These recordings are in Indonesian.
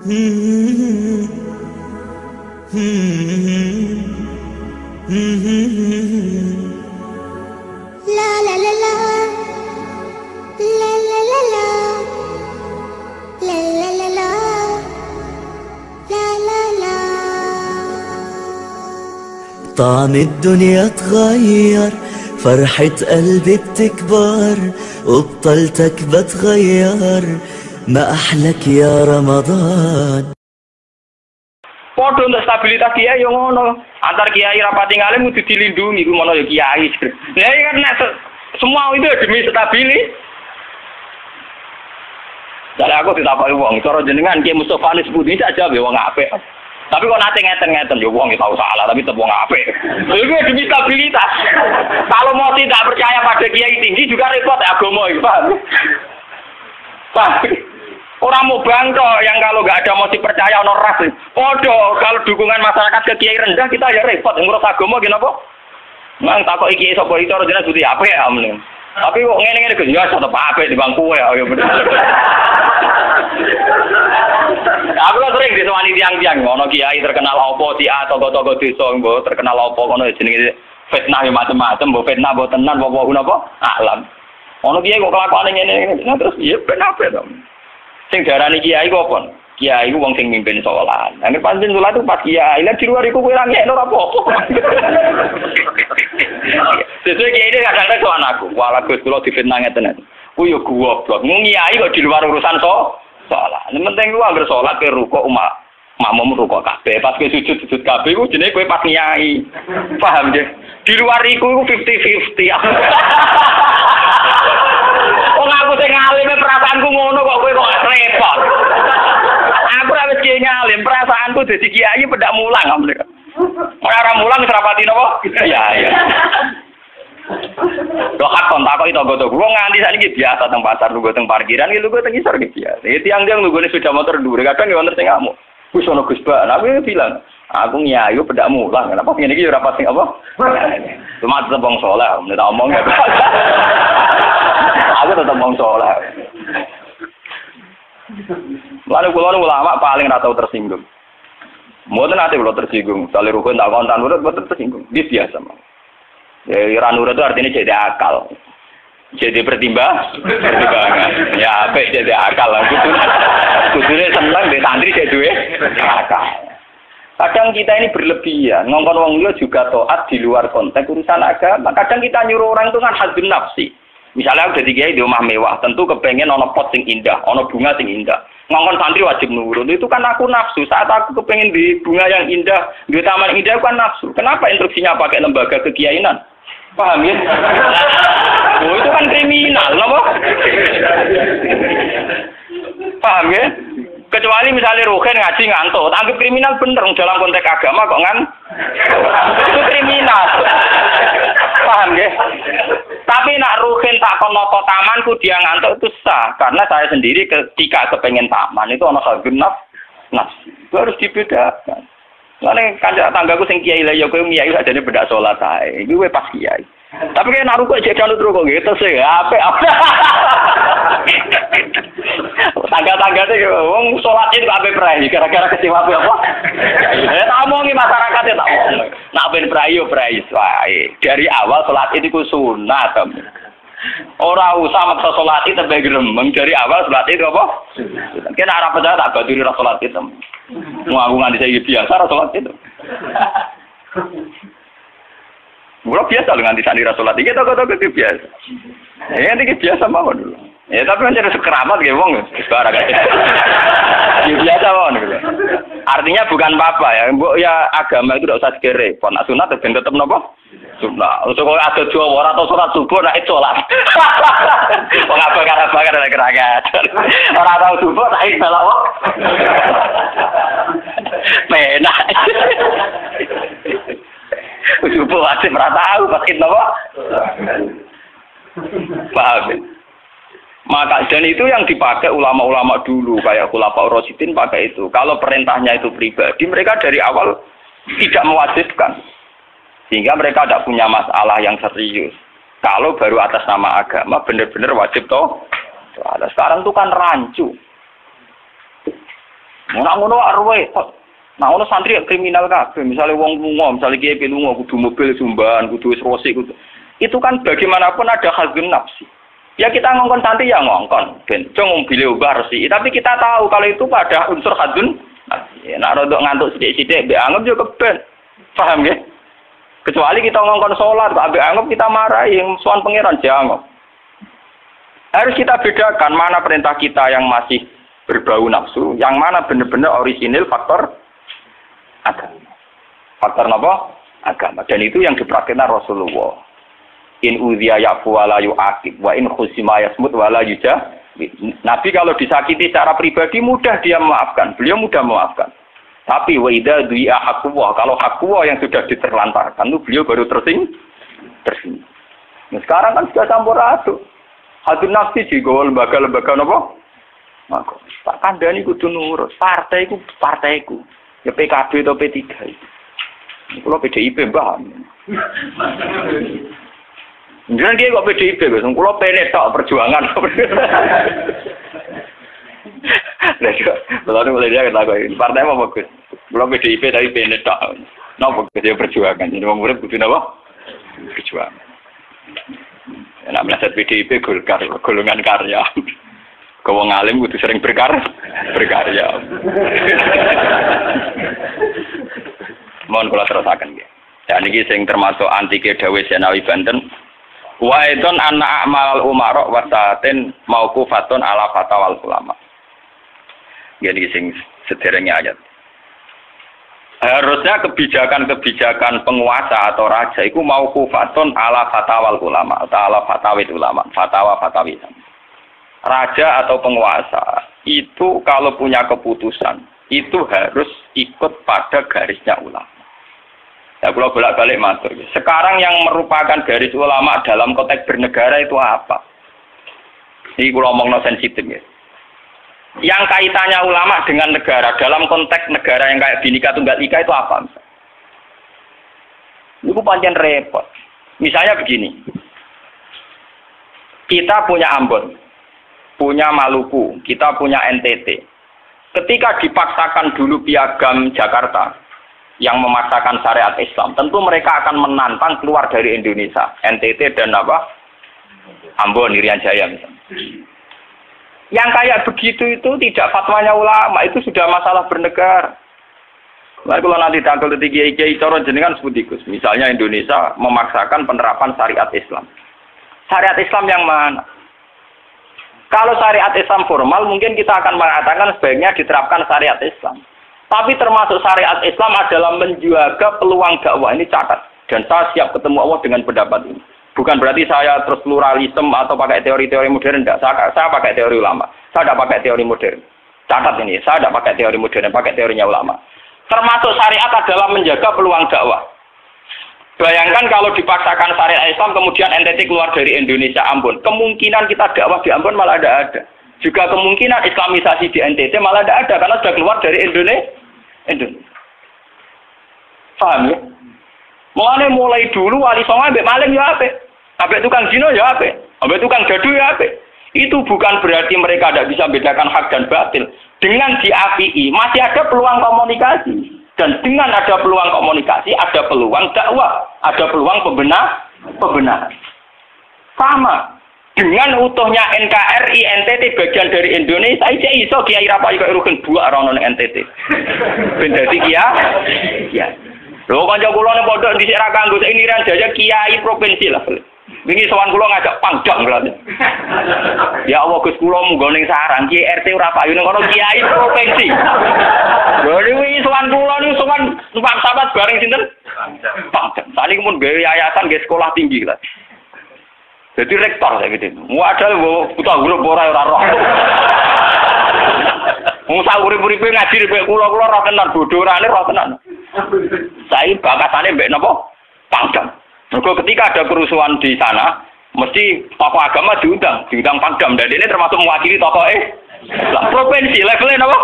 La la la la, la la la la, la la la la, la la la. طعم الدنيا اتغير، فرحة قلبي بتكبر، وبطلتك بتغير، ما أحلك يا رمضان. Podo untuk stabilitas kiai yang ngono, antar kiai rapati ngalim kudu dilindungi, ku ngono ya kiai. Lah kan semua itu demi stabilitas. Jadi aku ditakoki wong, cara jenengan Ki Mustofa Nisbudi saja be wong apik. Tapi kok nate ngeten-ngeten ya wong tahu salah tapi tetep wong apik. Itu demi stabilitas. Kalau mau tidak percaya pada kiai tinggi juga repot agama itu, paham? Paham? Orang mau bangkok yang kalau nggak ada motif percaya ono ras. Podo kalau dukungan masyarakat ke kiai rendah kita ya repot ngurus agama gini apa? Mang takoki kiai sapa iki cara jenengan budi apik ya amun. Tapi kok ngene-ngene Gus ya tetep apik di bangku ya bener. Aku kan sering disewani tiang-tiang ono kiai terkenal apa si A tokoh-tokoh desa mbok terkenal apa ngono jenenge fitnah ya macam-macam mbok fitnah mbok tenan apa napa alam. Ono kiai kok kelakuane ngene-ngene terus ya ben apik to. Sing diarani kiai kok apa? Kiai ku wong sing mimpin salat. Nek pancen salat itu pas kiai, lha di luar iku kowe ra ngekno ora apa-apa. Sesuai kiai ini kadang-kadang soal aku. Wala Gus kula difitnah ngeten. Ku yo goblok. Mung kiai kok di luar urusan salat. Nek penting ku anggere salat ke rukuk makmum rukuk kabeh. Pas ke sujud kabeh ku jenenge kowe pas kiai. Paham nggih? Di luar iku 50-50. Wong aku sing ngalime perasaanku ngono kok kowe kok repot. Aku ora wis ngalim, perasaanku dadi kiai pedak mulang amble. Ora mulang wis rapati napa? Iya. Lho hak kontak kok itu wong nganti sakniki biasa teng pasar lungguh teng parkiran iki lungguh teng isor iki biasa. Tiang-tiang lunggune sepeda motor dhuwur kadang yo wonten sing ngamuk. Wis ono Gus Ba, aku bilang, aku nyayu pedak mulang. Kenapa ngene iki ora pasti apa? Cuma tetep wong saleh, nek omong ya. Aku tetap mau sholat. Lalu kula ulama paling ora tau tersinggung. Mboten ate kula tersinggung. Sale rukun tak kontan nurut mboten tersinggung. Dia biasa mah. Ya ra nurut itu artinya jadi akal. Jadi pertimbangan. Ya apik jadi akal lah gitu. Kudune seneng di santri jadi duwe akal. Kadang kita ini berlebihan, ngongkon wong liya juga taat di luar konteks urusan agama. Kadang kita nyuruh orang itu kan hadzun nafsi. Misalnya aku jadi kiai di rumah mewah, tentu kepengen ono pot sing indah, ono bunga sing indah. Ngongkon santri wajib nurut. Itu kan aku nafsu. Saat aku kepengen di bunga yang indah, di taman yang indah kan nafsu. Kenapa instruksinya pakai lembaga kekiainan? Paham ya? Oh itu kan kriminal, loh. Paham ya? Kecuali misalnya Ruhin ngaji ngantuk, anggap kriminal bener dalam konteks agama kok itu kriminal. Paham ya? Tapi nak Ruhin tak konoto tamanku dia ngantuk itu sah, karena saya sendiri ketika kepengen taman itu ono hadzun nafsi. Itu harus dibedakan. Soalnya kanjeng tanggaku sing kiai lah ya kowe kiai sajane bedak salat ae. Iki kowe pas kiai. Tapi kayak naruh kok jek terus kok gitu sih. Apa? Tangga-tangga itu wong salat itu ape prai gara-gara kecewa apa? Tak omongi masyarakat ya tak omong. Nak ben prai yo prai wae. Dari awal salat itu ku sunat. Ora usah maksa salat itu tebe gremeng dari awal salat itu apa? Kena arep percaya tak baduri ra salat itu. Mau nganti saya biasa ra salat itu. Mula biasa dengan di sani rasulat iki toko-toko biasa. Ya iki biasa mawon dulu. Ya tapi kan jadi sekeramat ge wong barang kan. Biasa mawon gitu. Artinya bukan apa-apa ya. Mbok ya agama itu tidak usah dikere. Pon sunat ben tetep napa? Sunat. Usah kok ada Jawa ora tau salat subuh nek salat. Wong abang-abang ada gerakan. Ora tau subuh tak salat kok. Penak. Subuh wajib tahu pas itu apa? Paham? Maka dan itu yang dipakai ulama-ulama dulu kayak Khulafaur Rasyidin pakai itu. Kalau perintahnya itu pribadi, mereka dari awal tidak mewajibkan. Sehingga mereka tidak punya masalah yang serius. Kalau baru atas nama agama benar-benar wajib toh. Sekarang itu kan rancu. Ora ngono arwe. Nah ono santri kriminal kabeh, misalnya wong lunga, misalnya kiai lunga kudu mobil sumban, kudu wis resik kudu. Itu kan bagaimanapun ada hazun nafsi. Ya kita ngongkon santri ya ngongkon, ben cung mobil ubah resik. Tapi kita tahu kalau itu pada unsur hazun nafsi. Nek rodok ngantuk sithik-sithik mbek anggap yo keben. Paham nggih? Kecuali kita ngongkon salat, mbek anggap kita marahi yang sowan pangeran jangan. Harus kita bedakan mana perintah kita yang masih berbau nafsu, yang mana benar-benar orisinil faktor agama. Faktor apa? Agama. Dan itu yang dipraktikkan Rasulullah. In udhiya yafu wala yu'aqib wa in khusima yasmut wala yujah. Nabi kalau disakiti secara pribadi mudah dia memaafkan. Beliau mudah memaafkan. Tapi wa idza du'a haqqullah, kalau haqqullah yang sudah diterlantarkan itu beliau baru tersinggung. Nah, sekarang kan sudah campur aduk. Hadun nafsi juga lembaga-lembaga apa? Maka tak kandhani kudu nurut. Partaiku. Ya PKB atau P3 itu. Kalau PDIP mbah. Jangan dia kok PDIP, kalau PNS tak perjuangan. Nah, kalau mulai dia kata partai apa bagus? Kalau PDIP tapi PNS tak. Nah, bagus dia perjuangan. Jadi orang murid butuh apa? Perjuangan. Nak melihat PDIP golongan karya. Kau ngalim kudu sering berkarya. Mohon kula terusaken nggih. Dan iki sing termasuk antike dawuh Senawi Banten. Wa idon anna a'mal umara wa sa'atin mauqufatun ala fatawal ulama. Jadi sing sederenge ayat. Harusnya kebijakan-kebijakan penguasa atau raja itu mauqufatun ala fatawal ulama atau ala fatawid ulama, fatwa-fatwi. Raja atau penguasa itu kalau punya keputusan itu harus ikut pada garisnya ulama. Ya kalau bolak-balik matur. Sekarang yang merupakan garis ulama dalam konteks bernegara itu apa? Ini kalau ngomong sensitif ya. Yang kaitannya ulama dengan negara dalam konteks negara yang kayak Bhinneka Tunggal Ika itu apa? Itu pancen repot. Misalnya begini. Kita punya Ambon, punya Maluku, kita punya NTT. Ketika dipaksakan dulu piagam Jakarta yang memaksakan syariat Islam, tentu mereka akan menantang keluar dari Indonesia, NTT dan apa? Ambon, Irian Jaya misalnya. Yang kayak begitu itu tidak fatwanya ulama, itu sudah masalah bernegara. Lalu kalau nanti tanggal kiai cara jenengan sebut ikus, misalnya Indonesia memaksakan penerapan syariat Islam. Syariat Islam yang mana? Kalau syariat Islam formal mungkin kita akan mengatakan sebaiknya diterapkan syariat Islam. Tapi termasuk syariat Islam adalah menjaga peluang dakwah, ini catat. Dan saya siap ketemu Allah dengan pendapat ini. Bukan berarti saya terus pluralisme atau pakai teori-teori modern, tidak. Saya pakai teori ulama. Saya tidak pakai teori modern. Catat ini, saya tidak pakai teori modern, pakai teorinya ulama. Termasuk syariat adalah menjaga peluang dakwah. Bayangkan kalau dipaksakan syariat Islam kemudian NTT keluar dari Indonesia, Ambon. Kemungkinan kita dakwah di Ambon malah tidak ada. Juga kemungkinan Islamisasi di NTT malah tidak ada karena sudah keluar dari Indonesia. Paham ya? Mulai dulu wali songo ambek maling ya apik. Ambek tukang zina ya apik. Ambek tukang gaduh ya apik. Itu bukan berarti mereka tidak bisa membedakan hak dan batil. Dengan diapii masih ada peluang komunikasi. Dan dengan ada peluang komunikasi, ada peluang dakwah, ada peluang pembenaran. Sama dengan utuhnya NKRI NTT bagian dari Indonesia, saya iso kiai rapai kok rugen buak ora ono NTT. Ben dadi kiai. Ya. Lho kanca kula nek pondok dhisik ra kanggo ini Irian Jaya kiai provinsi lah. Wingi sowan kula ngajak pangdam berarti. Ya Allah Gus kula munggo ning sarang kiai RT ora payu ning kono kiai provinsi. Lho wingi sowan kula niku sowan numpak sahabat bareng sinten? Pangdam. Sakniki mun gawe yayasan nggih sekolah tinggi lah. Jadi rektor saya gitu. Waduh buta huruf ora roh. Wong sak urip-uripe ngaji mek kula roh tenan bodorane roh tenan. Saya bakatane mbek napa? Pangdam. Mergo ketika ada kerusuhan di sana, mesti tokoh agama diundang Pangdam. Dan ini termasuk mewakili tokoh lah provinsi levelnya napa?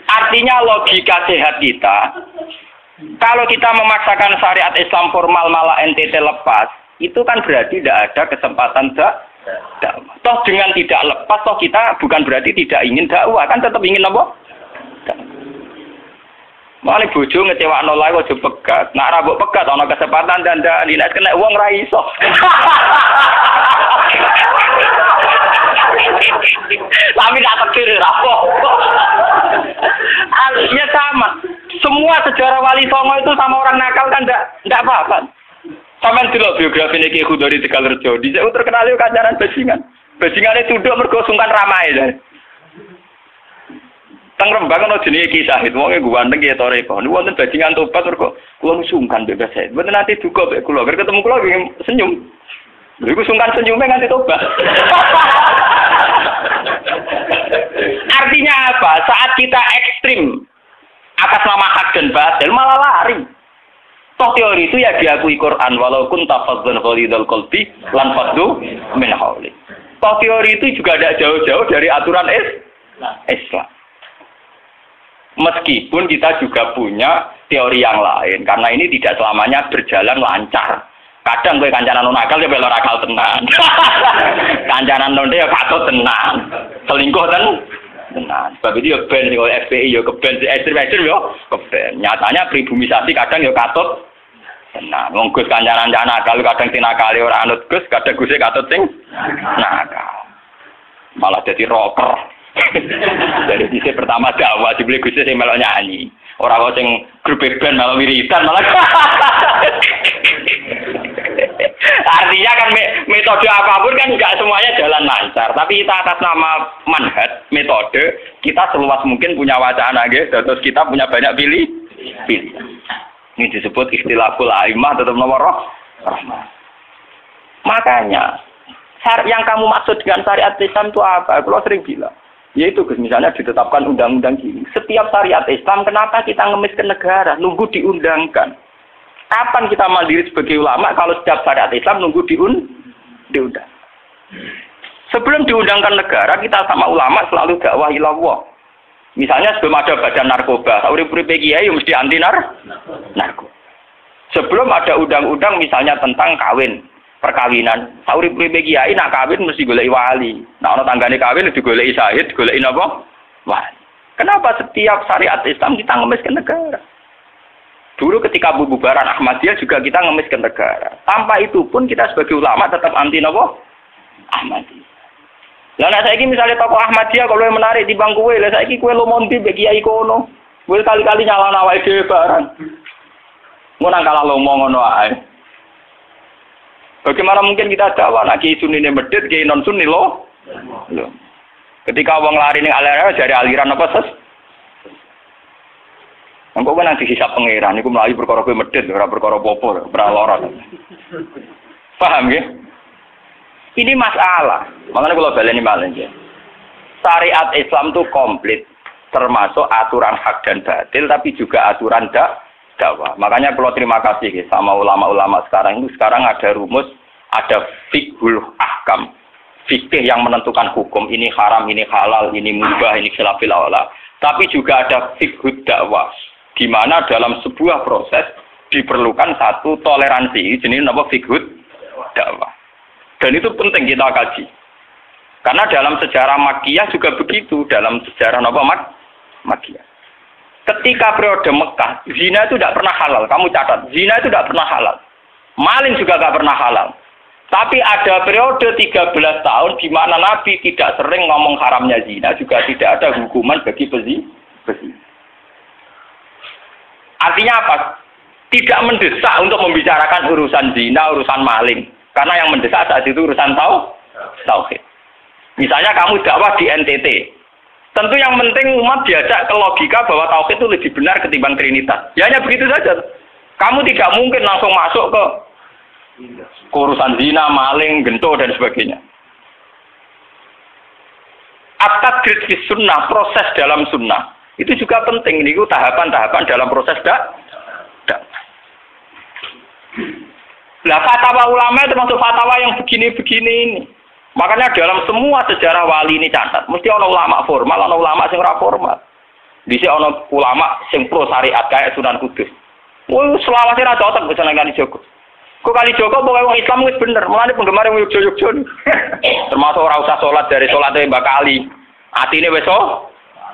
Artinya logika sehat kita, kalau kita memaksakan syariat Islam formal malah NTT lepas, itu kan berarti tidak ada kesempatan dakwah. Toh dengan tidak lepas, toh kita bukan berarti tidak ingin dakwah, kan tetap ingin apa? Mane bojo ngecewakno lae aja pegat. Nek ra mbok pegat ana kesempatan dandani nek kena wong ra iso. Tapi tak takdir apa. Artinya sama. Semua sejarah Wali Songo itu sama orang nakal kan enggak apa-apa. Sampeyan delok biografi Ki Khudori Tegalrejo, dhisik terkenal yo kancanan bajingan. Bajingane tunduk mergo sungkan ramae. Teng Rembang ana jenenge Ki Sahid, wonge ganteng ya toreko. Niku wonten bajingan tobat mergo kula sungkan bebas saya. Mboten nate duka mek kula, ger ketemu kula nggih senyum. Lha iku sungkan senyume nganti tobat. Artinya apa? Saat kita ekstrim atas nama hak dan batil malah lari. Toh teori itu ya diakui Quran walaupun tafazzan ghalidul qalbi lan faddu min hawli. Toh teori itu juga tidak jauh-jauh dari aturan Islam. Meskipun kita juga punya teori yang lain, karena ini tidak selamanya berjalan lancar. Kadang gue kancanan nakal ya belok nakal tenan. Kancanan nonde ya katut tenan. Selingkuh tenan. Sebab itu ya ben yo FPI yo keben ekstrem yo keben. Nyatanya pribumisasi kadang yo katut tenan. Wong Gus kancanan nakal kadang tinakali ora anut Gus, kadang Guse katut sing nakal. Malah jadi rocker. Dari sisi pertama dakwah dibeli Gus sing melok nyanyi. Ora kok sing grup band melok wiridan malah. Artinya kan metode apapun kan enggak semuanya jalan lancar, tapi kita atas nama manhaj, metode, kita seluas mungkin punya wacana nggih, terus kita punya banyak pilih. Ini disebut ikhtilaful a'immah tetap nomor rahmah. Makanya yang kamu maksud dengan syariat Islam itu apa? Kalau sering bilang yaitu misalnya ditetapkan undang-undang gini. Setiap syariat Islam, kenapa kita ngemis ke negara? Nunggu diundangkan. Kapan kita mandiri sebagai ulama kalau setiap syariat Islam nunggu diundang? Sebelum diundangkan negara, kita sama ulama selalu dakwah ilallah. Misalnya sebelum ada badan narkoba, urip-uripe kiai mesti anti narkoba. Sebelum ada undang-undang misalnya tentang kawin, perkawinan, urip-uripe kiai nak kawin mesti goleki wali. Nah, ana tanggane kawin digoleki syahid, goleki napa? Wali. Kenapa setiap syariat Islam kita ngemis ke negara? Dulu ketika bubaran Ahmadiyah juga kita ngemis ke negara. Tanpa itu pun kita sebagai ulama tetap anti napa? Ahmadiyah. Lah nek saiki misalnya tokoh Ahmadiyah kalau yang menarik di bangku kowe, lah saiki kowe lomonti mbek kiai kono. Kowe kali-kali nyalahno awake dhewe barang. Ngono kalah lomo ngono ae. Bagaimana mungkin kita dakwah nek kiai sunni medhit, kiai non sunni lo? Ketika wong lari ning aliran dari aliran apa ses? Engko kan nanti hisab pangeran iku mlayu perkara kowe medhit ora perkara apa-apa, ora lara. Paham ya? Ini masalah. Makanya kalau baleni malih ya. Syariat Islam itu komplit, termasuk aturan hak dan batil tapi juga aturan dakwah. Makanya kalau terima kasih ya, sama ulama-ulama sekarang itu sekarang ada rumus, ada fiqhul ahkam. Fikih yang menentukan hukum ini haram, ini halal, ini mubah, ini khilafil aula. Tapi juga ada fiqhud dakwah. Di mana dalam sebuah proses diperlukan satu toleransi, jenis apa fiqhud dakwah. Dan itu penting kita kaji. Karena dalam sejarah Makkiyah juga begitu, dalam sejarah apa Makkiyah. Ketika periode Mekah, zina itu tidak pernah halal. Kamu catat, zina itu tidak pernah halal. Maling juga tidak pernah halal. Tapi ada periode 13 tahun di mana Nabi tidak sering ngomong haramnya zina, juga tidak ada hukuman bagi pezina. Artinya apa? Tidak mendesak untuk membicarakan urusan zina, urusan maling. Karena yang mendesak saat itu urusan tauhid. Misalnya kamu dakwah di NTT. Tentu yang penting umat diajak ke logika bahwa tauhid itu lebih benar ketimbang trinitas. Ya hanya begitu saja. Kamu tidak mungkin langsung masuk ke urusan zina, maling, gento, dan sebagainya. At-tadrid fi sunnah, proses dalam sunnah. Itu juga penting. Ini tahapan-tahapan dalam proses dakwah. Lah fatwa ulama itu termasuk fatwa yang begini-begini ini. Makanya dalam semua sejarah wali ini catat, mesti ada ulama formal, ada ulama yang ora formal. Bisa ada ulama yang pro syariat kayak Sunan Kudus. Wah, selawase ra cocok bisa nang Jogo. Kok kali Joko pokoknya wong Islam wis bener, mulane penggemar yang Yogyo-Yogyo. Termasuk ora usah salat dari salate Mbak Kali. Atine wis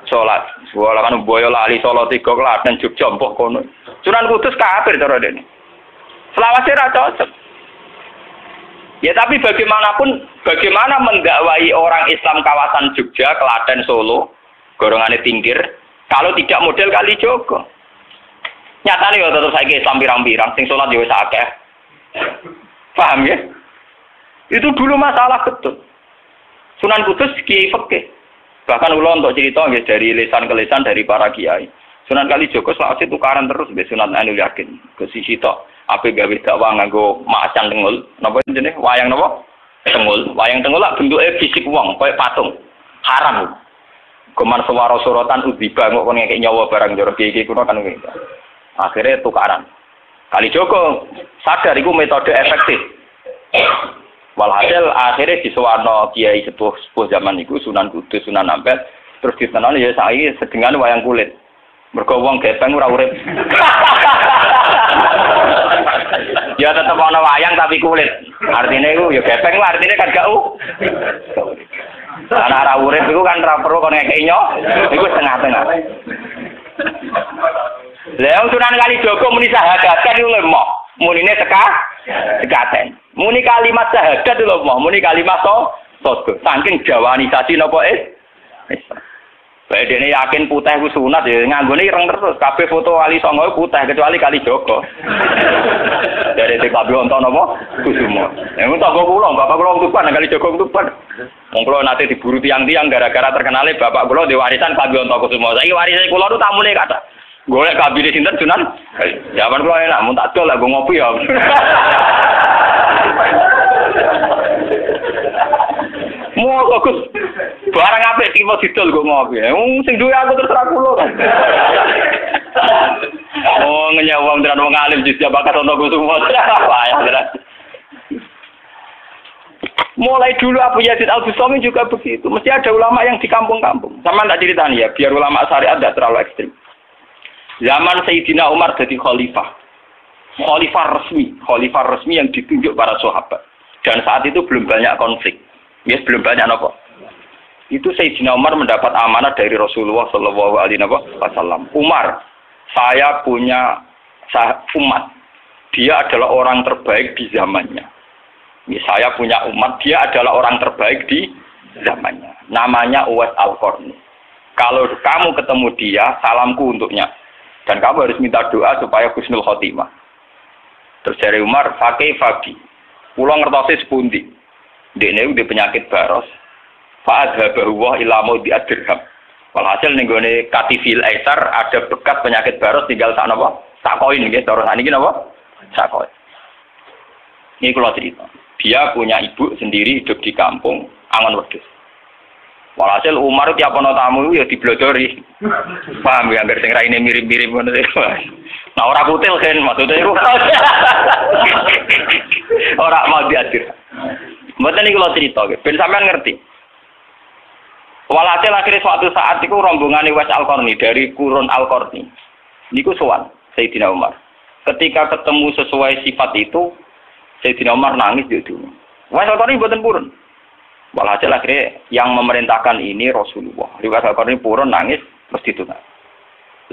salat. Wala kan boyo lali salat 3 Klaten Jogja mbok kono. Sunan Kudus kafir cara dene. Selawase ra cocok. Ya tapi bagaimanapun bagaimana mendakwai orang Islam kawasan Jogja, Klaten, Solo, golongane pinggir kalau tidak model kali Joko. Nyatane ya tetep saiki Islam pirang-pirang sing salat ya wis akeh. Paham ya? Itu dulu masalah betul. Sunan Kudus kiai fikih. Bahkan ulo untuk cerita nggih dari lisan ke lisan dari para kiai. Sunan Kalijaga selawase tukaran terus mbek Sunan Ainul Yakin. Ke sisi tok ape gawe dakwah nganggo macan tengul. Napa jenenge? Wayang napa? Tengul. Wayang tengul lak bentuke fisik wong, koyo patung. Haram. Kuman suwara sorotan udziba kok kon ngekek nyawa barang jero kiai kuno kan ngene. Akhirnya tukaran. Kalijaga sadar iku metode efektif. Walhasil akhirnya disuwarno kiai sepuh zaman iku Sunan Kudus, Sunan Ampel, terus ditenani ya saiki sedengan wayang kulit. Mergo wong gepeng ora urip. Ya tetep ana wayang tapi kulit. Artinya iku ya gepeng artinya kan gak Karena ora urip iku kan ora perlu kon ngekeki nyo, iku setengah-tengah. Lah Sunan Kalijaga muni syahadat iku lemah, munine sekaten. Muni kalimat syahadat lho mah, muni kalimat sodo. Saking jawanisasi napa bae dene yakin putih ku sunat ya nganggone ireng terus. Kabeh foto wali songo putih kecuali Kalijaga. Dari TKB onto napa Kusumo. Ya tangga kula, bapak kula Tuban Kalijaga Tuban. Wong kula nate diburu tiang-tiang gara-gara terkenale bapak kula di warisan KB onto Kusumo. Saiki warise kula tu tamune kata. Golek kabine sinten Sunan? Zaman kula enak mun tak dol lek ngopi ya. Mau Gus. Barang apik iki mau didol kok ngopi. Sing duwe aku terserah kula kan. Oh ngenyawang tenan wong alim jus bakat ono Kusumo. Wah ya. Mulai dulu Abu Yazid Al-Bustami juga begitu. Mesti ada ulama yang di kampung-kampung. Sama tak ceritani ya, biar ulama syariat tidak terlalu ekstrim. Zaman Sayyidina Umar jadi khalifah. Khalifah resmi yang ditunjuk para sahabat. Dan saat itu belum banyak konflik. Yes, belum banyak apa. Itu Sayyidina Umar mendapat amanah dari Rasulullah sallallahu alaihi wasallam. Umar, saya punya umat. Dia adalah orang terbaik di zamannya. Saya punya umat, dia adalah orang terbaik di zamannya. Namanya Uwais Al-Qarni. Kalau kamu ketemu dia, salamku untuknya. Dan kamu harus minta doa supaya husnul khotimah. Terus dari Umar, pakai Fabi. Pulang ngertosnya sepundi. Dekne udah penyakit baros. Fa'adhabahu wa ilamu di'adirham. Walhasil nenggone katifil aisar ada bekas penyakit baros tinggal sak napa? Sak koin nggih, terus niki napa? Sak koin. Ini kalau cerita. Dia punya ibu sendiri hidup di kampung Angon Wedhus. Walhasil Umar tiap ana tamu ya diblodori. Paham ya anggere sing raine mirip-mirip ngono. Nah ora kutil kan maksudnya iku. Ora mau diadir. Mboten niku kula cerita nggih, ben sampean ngerti. Walhasil akhirnya suatu saat iku rombongane Uwais Al-Qarni dari Qurun Al-Qarni. Niku sowan Sayyidina Umar. Ketika ketemu sesuai sifat itu, Sayyidina Umar nangis di dunia. Uwais Al-Qarni mboten purun. Walhasil akhirnya yang memerintahkan ini Rasulullah. Uwais Al-Qarni purun nangis terus ditunang.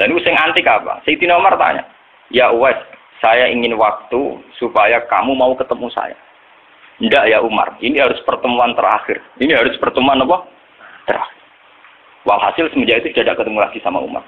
Lalu sing antik apa? Sayyidina Umar tanya, "Ya Uwais, saya ingin waktu supaya kamu mau ketemu saya." "Ndak ya Umar, ini harus pertemuan terakhir. Ini harus pertemuan apa? Terakhir." Walhasil semenjak itu tidak ketemu lagi sama Umar.